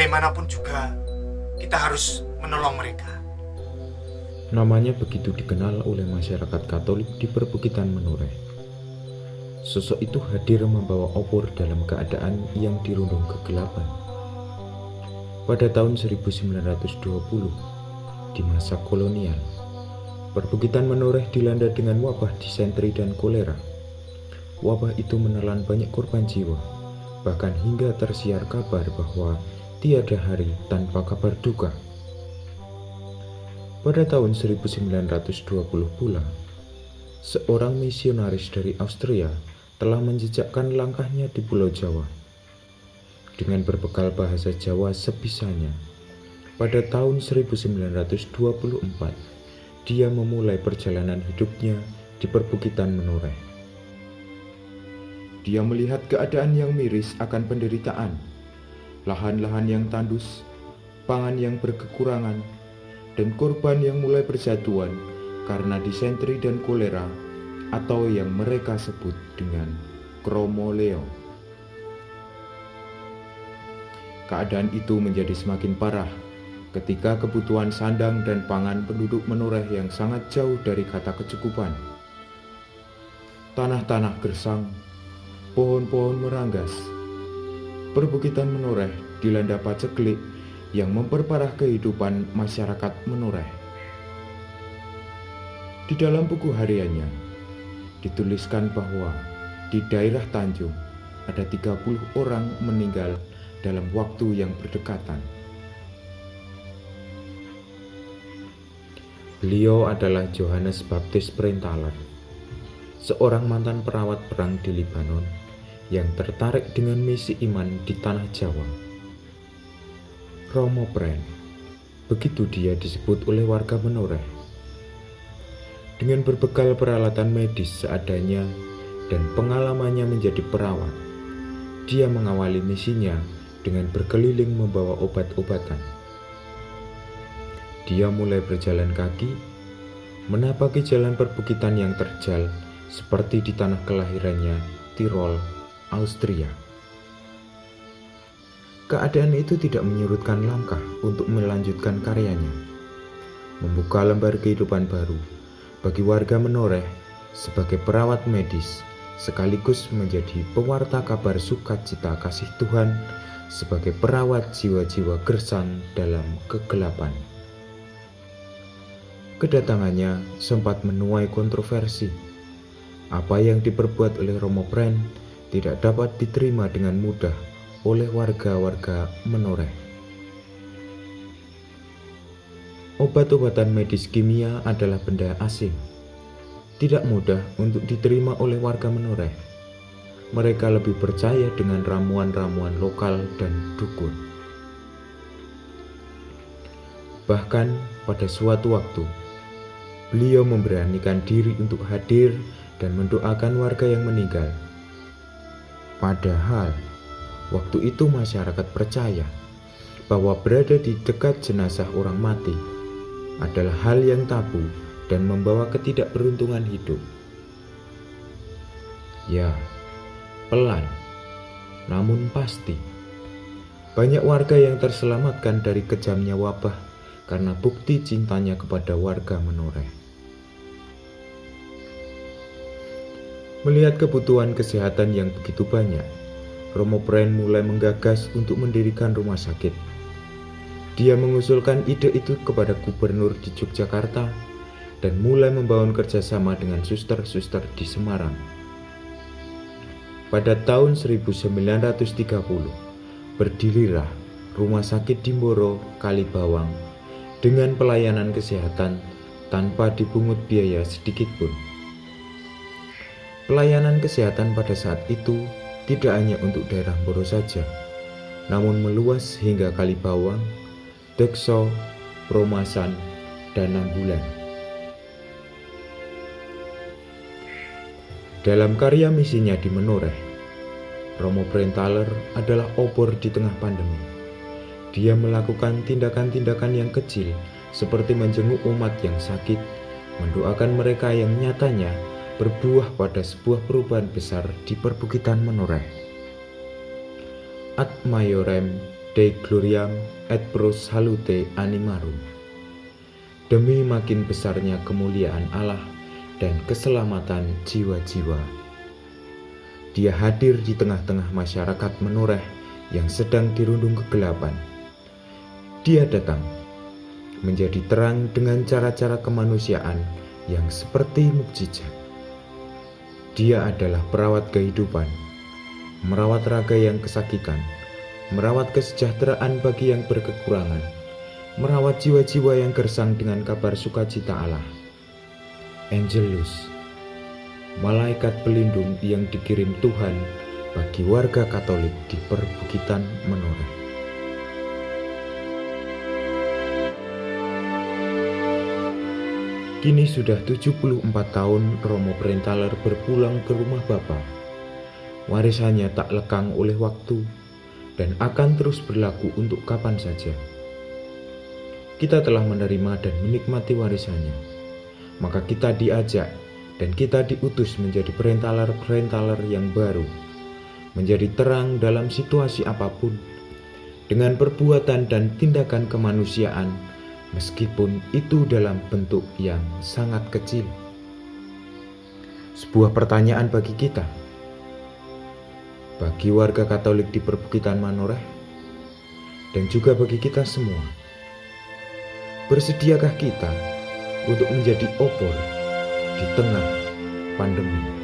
bagaimanapun juga kita harus menolong mereka. Namanya begitu dikenal oleh masyarakat Katolik di perbukitan Menoreh. Sosok itu hadir membawa obor dalam keadaan yang dirundung kegelapan. Pada tahun 1920, di masa kolonial, perbukitan Menoreh dilanda dengan wabah disentri dan kolera. Wabah itu menelan banyak korban jiwa, bahkan hingga tersiar kabar bahwa tiada hari tanpa kabar duka. Pada tahun 1920 pula, seorang misionaris dari Austria telah menjejakkan langkahnya di Pulau Jawa. Dengan berbekal bahasa Jawa sebisanya, pada tahun 1924, dia memulai perjalanan hidupnya di perbukitan Menoreh. Dia melihat keadaan yang miris akan penderitaan, lahan-lahan yang tandus, pangan yang berkekurangan, dan korban yang mulai berjatuhan karena disentri dan kolera atau yang mereka sebut dengan kromoleo. Keadaan itu menjadi semakin parah ketika kebutuhan sandang dan pangan penduduk Menoreh yang sangat jauh dari kata kecukupan. Tanah-tanah gersang, pohon-pohon meranggas. Perbukitan Menoreh dilanda paceklik yang memperparah kehidupan masyarakat Menoreh. Di dalam buku hariannya, dituliskan bahwa di daerah Tanjung ada 30 orang meninggal dalam waktu yang berdekatan. Beliau adalah Johannes Baptist Brenthaler, seorang mantan perawat perang di Lebanon yang tertarik dengan misi iman di tanah Jawa. Romo Pren, begitu dia disebut oleh warga Menoreh. Dengan berbekal peralatan medis seadanya dan pengalamannya menjadi perawat, dia mengawali misinya dengan berkeliling membawa obat-obatan. Dia mulai berjalan kaki, menapaki jalan perbukitan yang terjal seperti di tanah kelahirannya, Tirol, Austria. Keadaan itu tidak menyurutkan langkah untuk melanjutkan karyanya, membuka lembar kehidupan baru bagi warga Menoreh sebagai perawat medis, sekaligus menjadi pewarta kabar sukacita kasih Tuhan sebagai perawat jiwa-jiwa gersang dalam kegelapan. Kedatangannya sempat menuai kontroversi. Apa yang diperbuat oleh Romo Pren tidak dapat diterima dengan mudah oleh warga-warga Menoreh. Obat-obatan medis kimia adalah benda asing, tidak mudah untuk diterima oleh warga Menoreh. Mereka lebih percaya dengan ramuan-ramuan lokal dan dukun. Bahkan pada suatu waktu, beliau memberanikan diri untuk hadir dan mendoakan warga yang meninggal. Padahal waktu itu masyarakat percaya bahwa berada di dekat jenazah orang mati adalah hal yang tabu dan membawa ketidakberuntungan hidup. Ya, pelan, namun pasti, banyak warga yang terselamatkan dari kejamnya wabah karena bukti cintanya kepada warga Menoreh. Melihat kebutuhan kesehatan yang begitu banyak, Romo Pren mulai menggagas untuk mendirikan rumah sakit. Dia mengusulkan ide itu kepada gubernur di Yogyakarta dan mulai membangun kerjasama dengan suster-suster di Semarang. Pada tahun 1930, berdirilah Rumah Sakit Dimboro Kalibawang dengan pelayanan kesehatan tanpa dipungut biaya sedikitpun. Pelayanan kesehatan pada saat itu tidak hanya untuk daerah Mboro saja, namun meluas hingga Kalibawang, Dekso, Promasan, dan Nambulan. Dalam karya misinya di Menoreh, Romo Brenthaler adalah obor di tengah pandemi. Dia melakukan tindakan-tindakan yang kecil seperti menjenguk umat yang sakit, mendoakan mereka yang nyatanya berbuah pada sebuah perubahan besar di perbukitan Menoreh. Ad Maiorem Dei gloriam et pro salute animarum. Demi makin besarnya kemuliaan Allah dan keselamatan jiwa-jiwa. Dia hadir di tengah-tengah masyarakat menoreh yang sedang dirundung kegelapan. Dia datang menjadi terang dengan cara-cara kemanusiaan yang seperti mukjizat. Dia adalah perawat kehidupan, merawat raga yang kesakitan, merawat kesejahteraan bagi yang berkekurangan, merawat jiwa-jiwa yang gersang dengan kabar sukacita Allah. Angelus, malaikat pelindung yang dikirim Tuhan bagi warga Katolik di perbukitan menoreh. Kini sudah 74 tahun Romo Brenthaler berpulang ke rumah Bapa. Warisannya tak lekang oleh waktu dan akan terus berlaku untuk kapan saja. Kita telah menerima dan menikmati warisannya. Maka kita diajak dan kita diutus menjadi Brenthaler yang baru, menjadi terang dalam situasi apapun, dengan perbuatan dan tindakan kemanusiaan, meskipun itu dalam bentuk yang sangat kecil. Sebuah pertanyaan bagi kita, bagi warga Katolik di perbukitan Menoreh, dan juga bagi kita semua. Bersediakah kita untuk menjadi obor di tengah pandemi?